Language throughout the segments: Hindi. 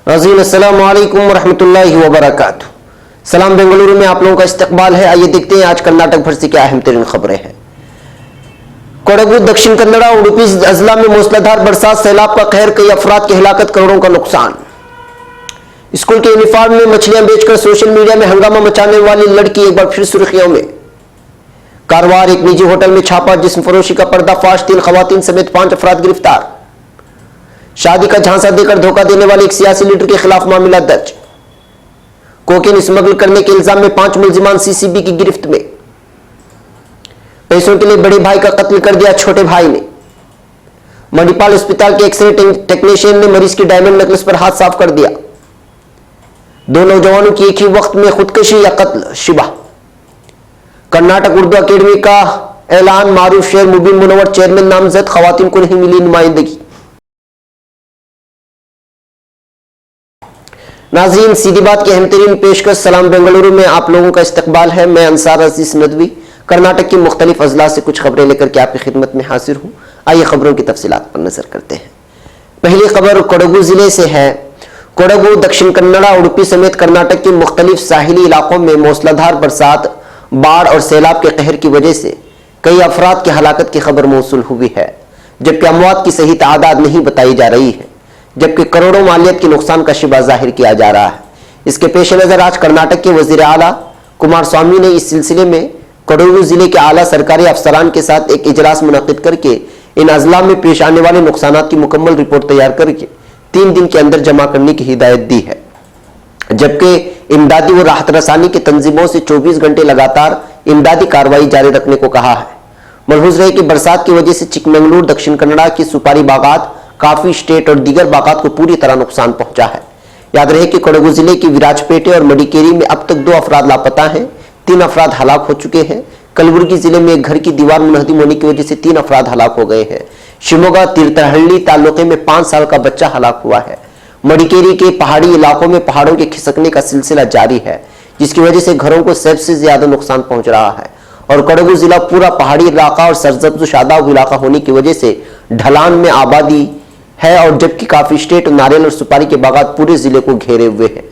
नाज़रीन अस्सलामु अलैकुम वरहमतुल्लाहि वबरकातुहू। सलाम बेंगलुरु में आप लोगों का इस्तकबाल है। आइए देखते हैं आज कर्नाटक भर से क्या अहम तरीन खबरें हैं। कोडगु, दक्षिण कन्नड़ा, उडुपी अजला में मूसलाधार बरसात, सैलाब का कहर, कई अफराद की हिलाकत, करोड़ों का नुकसान। स्कूल के यूनिफॉर्म में मछलियां बेचकर सोशल मीडिया में हंगामा मचाने वाली लड़की एक बार फिर सुर्खियों में। कारवार, एक निजी होटल में छापा, जिस्म फरोशी का पर्दाफाश, 3 खवातीन समेत 5 अफराद गिरफ्तार। शादी का झांसा देकर धोखा देने वाले एक सियासी लीडर के खिलाफ मामला दर्ज। कोकेन स्मगल करने के इल्जाम में 5 मुलजिमान सीसीबी की गिरफ्त में। पैसों के लिए बड़े भाई का कत्ल कर दिया छोटे भाई ने। मणिपाल अस्पताल के एक्सरे टेक्नीशियन ने मरीज की डायमंड नेकलेस पर हाथ साफ कर दिया। 2 नौजवानों की एक ही वक्त में खुदकुशी या कत्ल शिबा। कर्नाटक उर्दू अकेडमी का ऐलान, मारूफ शेर मुबीन मुनव्वर चेयरमैन नामजद, खवातीन को नहीं मिली नुमाइंदगी। नाज़रीन, सीधी बात की अहम तरीन पेशकश। सलाम बेंगलुरु में आप लोगों का इस्तकबाल है। मैं अंसार अजीज नदवी कर्नाटक की मुख्तलिफ अजला से कुछ खबरें लेकर के आपकी खिदमत में हाजिर हूँ। आइए खबरों की तफसीलात पर नजर करते हैं। पहली खबर कोडगु जिले से है। कोडगु, दक्षिण कन्नड़ा, उडुपी समेत कर्नाटक के मुख्तलिफ साहिली इलाकों में मूसलाधार बरसात, बाढ़ और सैलाब के कहर की वजह से कई अफराद की हलाकत की खबर मौसूल हुई है, जबकि अमवात की सही तादाद नहीं बताई जा रही है, जबकि करोड़ों मालियत के नुकसान का शिबा जाहिर किया जा रहा है। इसके पेश नजर आज कर्नाटक के वजीर आला कुमारस्वामी ने इस सिलसिले में कोडगु जिले के आला सरकारी अफसरान के साथ एक इजलास मुनक्किद करके इन अजला में पेश आने वाले नुकसान की मुकम्मल रिपोर्ट तैयार करके 3 दिन के अंदर जमा करने की हिदायत दी है, जबकि इमदादी व राहत रसानी की तंजीमों से 24 घंटे लगातार इमदादी कार्रवाई जारी रखने को कहा है। मलहूज रहे कि बरसात की वजह से चिकमंगलूर, दक्षिण कन्नड़ा की सुपारी बागात, काफी स्टेट और दीगर बागात को पूरी तरह नुकसान पहुंचा है। याद रहे कि कोडगु जिले की विराजपेटे और मडिकेरी में अब तक 2 अफराद लापता हैं, 3 अफराद हलाक हो चुके हैं। कलबुर्गी जिले में एक घर की दीवार मुनहदिम होने की वजह से 3 अफराद हलाक हो गए हैं। शिमोगा तीर्थहल्ली तालुके में 5 साल का बच्चा हलाक हुआ है। मडिकेरी के पहाड़ी इलाकों में पहाड़ों के खिसकने का सिलसिला जारी है, जिसकी वजह से घरों को सबसे ज्यादा नुकसान पहुंच रहा है। और कोडगु जिला पूरा पहाड़ी इलाका और सरसब्ज शादाब इलाका होने की वजह से ढलान में आबादी है, और जबकि काफी स्टेट, नारियल और सुपारी के बागात पूरे जिले को घेरे हुए हैं।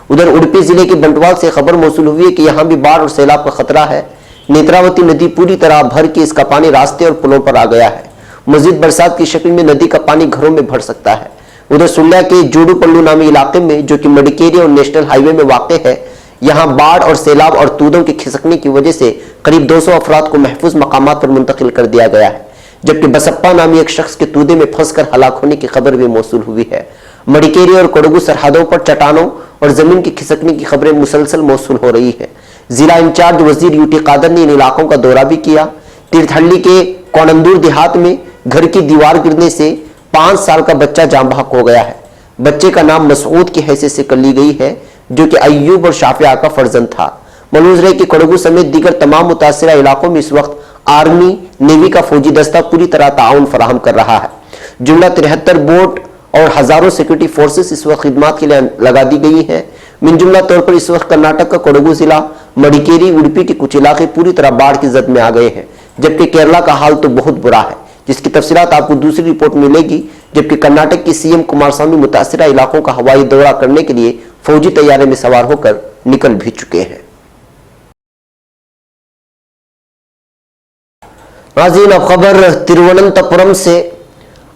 उधर उडुपी जिले के बंटवाल से खबर मौसूल हुई है कि यहां भी बाढ़ और सैलाब का खतरा है। नेत्रावती नदी पूरी तरह भर के इसका पानी रास्ते और पुलों पर आ गया है। मजीद बरसात की शक्ल में नदी का पानी घरों में भर सकता है। उधर सुल्या के जोडूपल्लू नामी इलाके में, जो कि मडिकेरी और नेशनल हाईवे में वाक़ है, यहाँ बाढ़ और सैलाब और तूदों के खिसकने की वजह से करीब 200 अफराद को महफूज मकामात पर मुंतकिल कर दिया गया है, जबकि बसप्पा नामी एक शख्स के तूदे में फंसकर हलाक होने की खबर भी मौसूल हुई है। मडिकेरी और कोडगु सरहदों पर चट्टानों और जमीन के खिसकने की खबरें मुसलसल मौसूल हो रही है। जिला इंचार्ज वजीर यूटी कादर ने इन इलाकों का दौरा भी किया। तीर्थहल्ली के कोणंदूर देहात में घर की दीवार गिरने से 5 साल का बच्चा जाँ बहक हो गया है। बच्चे का नाम मसूद की हैसियत से कर ली गई है, जो कि अय्यूब और शाफिया का फर्जंद था। मलूज रहे कि कोडगु समेत दीगर तमाम मुतासिरा इलाकों में इस वक्त आर्मी, नेवी का फौजी दस्ता पूरी तरह ताउन फराहम कर रहा है। जुमला 73 बोट और हजारों सिक्योरिटी फोर्सेस इस वक्त खिदमत के लिए लगा दी गई है। मिन जुमला तौर पर इस वक्त कर्नाटक का कोडगु जिला, मडिकेरी, उडुपी के कुछ इलाके पूरी तरह बाढ़ की जद में आ गए हैं, जबकि केरला का हाल तो बहुत बुरा है, जिसकी तफसीलात आपको दूसरी रिपोर्ट मिलेगी। जबकि कर्नाटक की सीएम कुमारस्वामी मुतासिरा इलाकों का हवाई दौरा करने के लिए फौजी तैयारे में सवार होकर निकल भी चुके हैं। नाज़रीन, अब खबर तिरुवनंतपुरम से।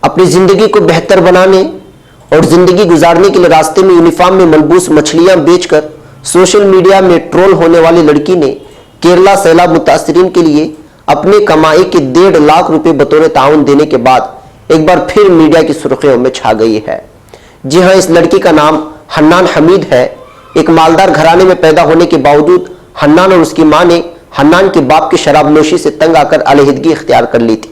अपनी जिंदगी को बेहतर बनाने और जिंदगी गुजारने के लिए रास्ते में यूनिफॉर्म में मलबूस मछलियां बेचकर सोशल मीडिया में ट्रोल होने वाली लड़की ने केरला सैलाब मुतासरीन के लिए अपने कमाई के 1.5 लाख रुपए बतौर ताउन देने के बाद एक बार फिर मीडिया की सुर्खियों में छा गई है। जी हां, इस लड़की का नाम हन्नान हमीद है। एक मालदार घराने में पैदा होने के बावजूद हन्नान और उसकी मां ने हन्नान के बाप की शराबनोशी से तंग आकर अलहदगी इख्तियार कर ली थी।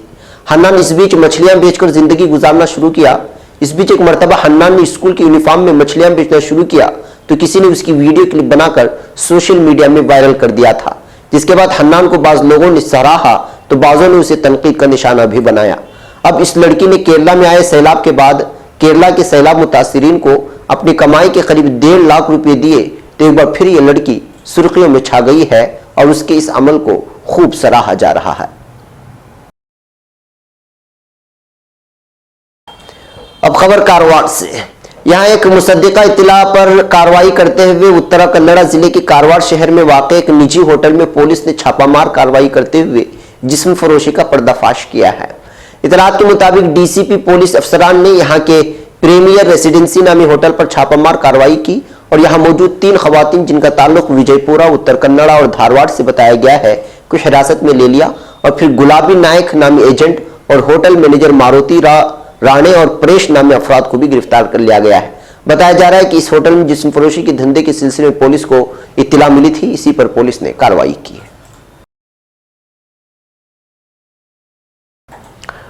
हन्नान इस बीच मछलियां बेचकर जिंदगी गुजारना शुरू किया। इस बीच एक मरतबा हन्नान ने स्कूल के यूनिफॉर्म में मछलियां बेचना शुरू किया तो किसी ने उसकी वीडियो क्लिप बनाकर सोशल मीडिया में वायरल कर दिया था, जिसके बाद हन्नान को बाज लोगों ने सराहा तो बाजों ने उसे तनकीद का निशाना भी बनाया। अब इस लड़की ने केरला में आए सैलाब के बाद केरला के सैलाब मुतासरीन को अपनी कमाई के करीब 1.5 लाख रुपए दिए तो एक बार फिर यह लड़की सुर्खियों में छा गई है और उसके इस अमल को खूब सराहा जा रहा है। अब खबर कारवार से। यहाँ एक मुसद्दिका इत्तला पर कार्रवाई करते हुए उत्तरा कन्नड़ा जिले के कारवार शहर में वाक़ एक निजी होटल में पुलिस ने छापामार कार्रवाई करते हुए जिस्म फरोशी का पर्दाफाश किया है। इतलात के मुताबिक डीसीपी पुलिस अफसरान ने यहाँ के प्रीमियर रेसिडेंसी नामी होटल पर छापामार कार्रवाई की और यहाँ मौजूद 3 खवातीन जिनका ताल्लुक विजयपुरा, उत्तर कन्नड़ा और धारवाड़ से बताया गया है को हिरासत में ले लिया और फिर गुलाबी नायक नामी एजेंट और होटल मैनेजर मारुति राणे और प्रेश नामी अफराद को भी गिरफ्तार कर लिया गया है। बताया जा रहा है कि इस होटल में जिस्म फरोशी के धंधे के सिलसिले में पुलिस को इत्तला मिली थी, इसी पर पुलिस ने कार्रवाई की है।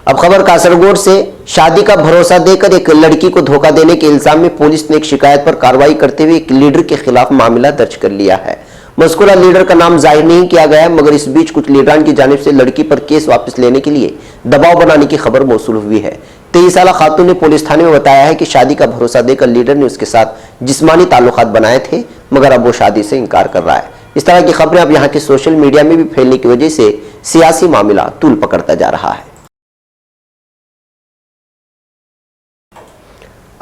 अब खबर कासरगोड से। शादी का भरोसा देकर एक लड़की को धोखा देने के इल्जाम में पुलिस ने एक शिकायत पर कार्रवाई करते हुए एक लीडर के खिलाफ मामला दर्ज कर लिया है। मज़कूरा लीडर का नाम जाहिर नहीं किया गया, मगर इस बीच कुछ लीडरान की जानिब से लड़की पर केस वापस लेने के लिए दबाव बनाने की खबर मौसूल हुई है। 23 साला खातून ने पुलिस थाने में बताया है कि शादी का भरोसा देकर लीडर ने उसके साथ जिस्मानी ताल्लुकात बनाए थे, मगर अब वो शादी से इनकार कर रहा है। इस तरह की खबरें अब यहाँ के सोशल मीडिया में भी फैलने की वजह से सियासी मामला तूल पकड़ता जा रहा है।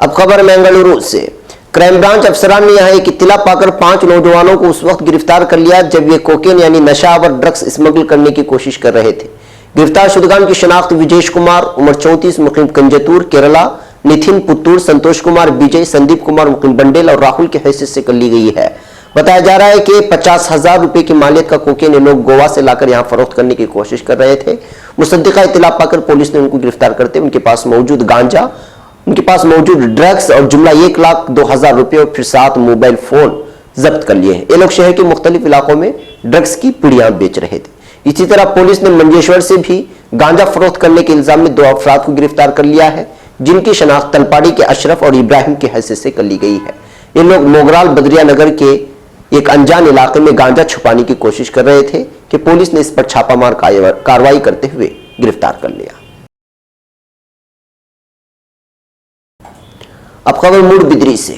अब खबर बेंगलुरु से। क्राइम ब्रांच अफसरान ने यहाँ एक इत्तला पाकर 5 नौजवानों को उस वक्त गिरफ्तार कर लिया जब ये कोकेन यानी नशा व ड्रग्स स्मगल करने की कोशिश कर रहे थे। गिरफ्तार शुदगान की शनाख्त विजेश कुमार उम्र 34 मुकीम कंजतूर केरला, नितिन पुत्तूर, संतोष कुमार विजय, संदीप कुमार मुकीम बंडेल और राहुल की हैसियत से कर ली गई है। बताया जा रहा है कि 50,000 रुपए की मालियत का कोकेन ये लोग गोवा से लाकर यहाँ फरोख्त करने की कोशिश कर रहे थे। मुसद्दिका इत्तला पाकर पुलिस ने उनको गिरफ्तार करते उनके पास मौजूद गांजा, उनके पास मौजूद ड्रग्स और जुमला 1,02,000 रुपए और फिर 7 मोबाइल फोन जब्त कर लिए हैं। ये लोग शहर के मुख्तलिफ इलाकों में ड्रग्स की पुड़ियां बेच रहे थे। इसी तरह पुलिस ने मंजेश्वर से भी गांजा फरोख्त करने के इल्जाम में 2 अफराद को गिरफ्तार कर लिया है, जिनकी शनाख्त तलपाड़ी के अशरफ और इब्राहिम की हैसियत से कर ली गई है। ये लोग मोगराल बदरिया नगर के एक अनजान इलाके में गांजा छुपाने की कोशिश कर रहे थे कि पुलिस ने इस पर छापामार कार्रवाई करते हुए गिरफ्तार कर लिया। अब खबर मूडबिदरी से।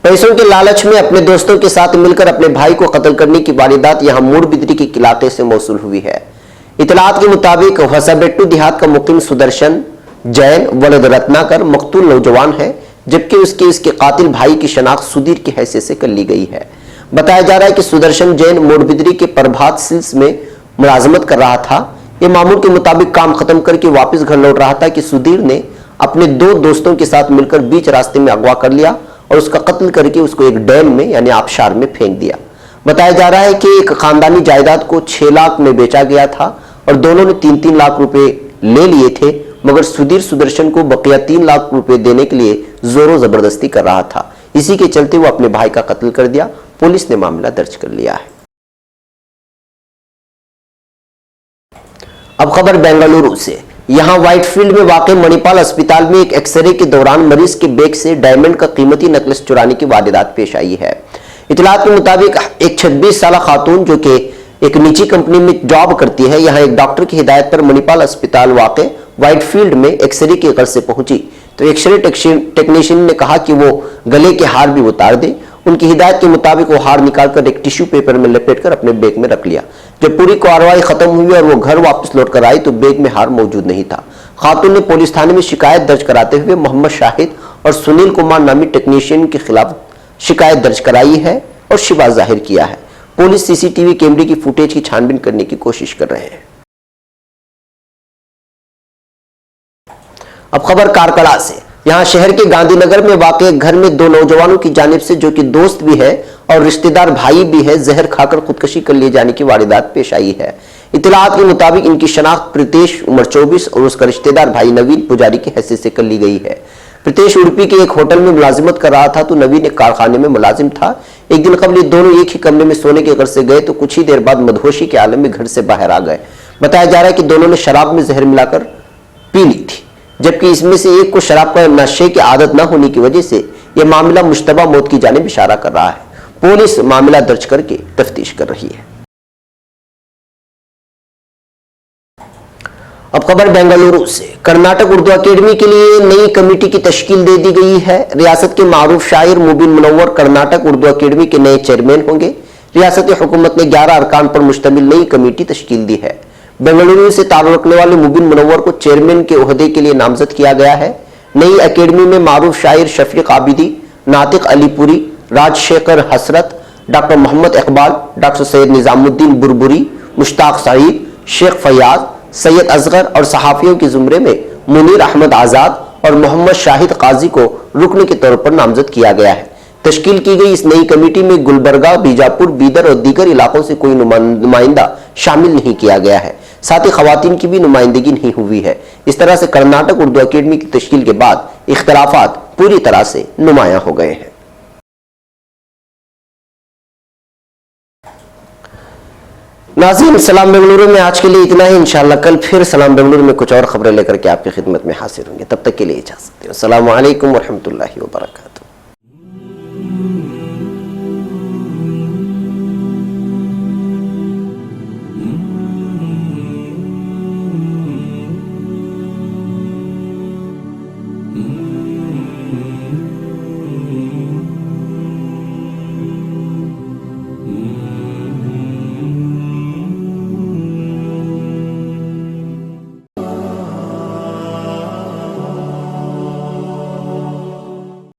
पैसों के लालच में अपने दोस्तों के साथ मिलकर अपने भाई को कत्ल करने की वारदात यहां मूडबिदरी के इलाके से मौसूल हुई है। इतलात के मुताबिक हसाबेट्टू देहात का मुकीम सुदर्शन जैन वलद रत्नाकर मकतूल नौजवान है, जबकि इसके कातिल भाई की शनाख्त सुधीर की हैसियत से कर ली गई है। बताया जा रहा है कि सुदर्शन जैन मूडबिदरी के प्रभात सिल्स में मुलाजमत कर रहा था। यह मामूल के मुताबिक काम खत्म करके वापस घर लौट रहा था कि सुधीर ने अपने 2 दोस्तों के साथ मिलकर बीच रास्ते में अगवा कर लिया और उसका कत्ल करके उसको एक डैम में यानी आबशार में फेंक दिया। बताया जा रहा है कि एक खानदानी जायदाद को 6 लाख में बेचा गया था और दोनों ने 3-3 लाख रुपए ले लिए थे, मगर सुधीर सुदर्शन को बकिया 3 लाख रुपए देने के लिए जोरों जबरदस्ती कर रहा था। इसी के चलते वो अपने भाई का कत्ल कर दिया। पुलिस ने मामला दर्ज कर लिया है। अब खबर बेंगलुरु से। यहां व्हाइटफील्ड में वाक़ मणिपाल अस्पताल में एक एक्सरे के दौरान मरीज के बैग से डायमंड का कीमती नेकलेस चुराने की वारदात पेश आई है। इतलात के मुताबिक एक 26 साला खातून जो कि एक निजी कंपनी में जॉब करती है, यहां एक डॉक्टर की हिदायत पर मणिपाल अस्पताल वाक़ व्हाइटफील्ड में एक्सरे की गर्ज से पहुंची तो एक्सरे टेक्नीशियन ने कहा कि वो गले के हार भी उतार दे। उनकी हिदायत के मुताबिक वो हार निकालकर एक टिश्यू पेपर में लपेटकर अपने बैग में रख लिया। जब पूरी कार्रवाई खत्म हुई और वो घर वापस लौटकर आई तो बैग में हार मौजूद नहीं था। खातून ने पुलिस थाने में शिकायत दर्ज कराते हुए मोहम्मद शाहिद और सुनील कुमार नामी टेक्नीशियन के खिलाफ शिकायत दर्ज कराई है और शिबा जाहिर किया है। पुलिस सीसीटीवी कैमरे की फुटेज की छानबीन करने की कोशिश कर रहे हैं। अब खबर कारकड़ा से। यहाँ शहर के गांधीनगर में वाक़ एक घर में 2 नौजवानों की जानिब से, जो कि दोस्त भी है और रिश्तेदार भाई भी है, जहर खाकर खुदकुशी कर लिए जाने की वारदात पेश आई है। इतलात के मुताबिक इनकी शनाख्त प्रीतेश उम्र 24 और उसका रिश्तेदार भाई नवीन पुजारी की हैसियत से कर ली गई है। प्रीतेश उड़पी के एक होटल में मुलाजिमत कर रहा था तो नवीन एक कारखाने में मुलाजिम था। एक दिन कबल दोनों एक ही कमरे में सोने के घर से गए तो कुछ ही देर बाद मदहोशी के आलम में घर से बाहर आ गए। बताया जा रहा है कि दोनों ने शराब में जहर मिलाकर पी ली थी, जबकि इसमें से एक को शराब का नशे की आदत न होने की वजह से यह मामला मुश्तबा मौत की जानिब इशारा कर रहा है। पुलिस मामला दर्ज करके तफ्तीश कर रही है। अब खबर बेंगलुरु से। कर्नाटक उर्दू अकेडमी के लिए नई कमेटी की तश्कील दे दी गई है। रियासत के मारूफ शायर मुबीन मुनव्वर कर्नाटक उर्दू अकेडमी के नए चेयरमैन होंगे। रियासती हुकूमत ने 11 अरकान पर मुश्तमिल नई कमेटी तश्कील दी है। बेंगलुरु से ताल्लुक रखने वाले मुबीन मुनव्वर को चेयरमैन के ओहदे के लिए नामजद किया गया है। नई अकेडमी में मारूफ शायर शफीक आबिदी, नातिक अलीपुरी, राजशेखर हसरत, डॉक्टर मोहम्मद इकबाल, डॉक्टर सैयद निजामुद्दीन बुरबुरी, मुश्ताक सईद, शेख फयाज, सैयद असगर और सहाफ़ियों के ज़ुमरे में मुनीर अहमद आज़ाद और मोहम्मद शाहिद काजी को रुकन के तौर पर नामजद किया गया है। तश्कील की गई इस नई कमेटी में गुलबर्गा, बीजापुर, बीदर और दीगर इलाकों से कोई नुमाइंदा शामिल नहीं किया गया है। साथ ही खवातीन की भी नुमाइंदगी नहीं हुई है। इस तरह से कर्नाटक उर्दू अकेडमी की तश्कील के बाद इख्तलाफात पूरी तरह से नुमायां हो गए हैं। नाज़रीन, सलाम बेंगलुरु में आज के लिए इतना ही। इंशाअल्लाह कल फिर सलाम बेंगलुरु में कुछ और खबरें लेकर के आपकी खिदमत में हाजिर होंगे। तब तक के लिए इजाज़त दें। अस्सलामु अलैकुम व रहमतुल्लाहि व बरकातहू।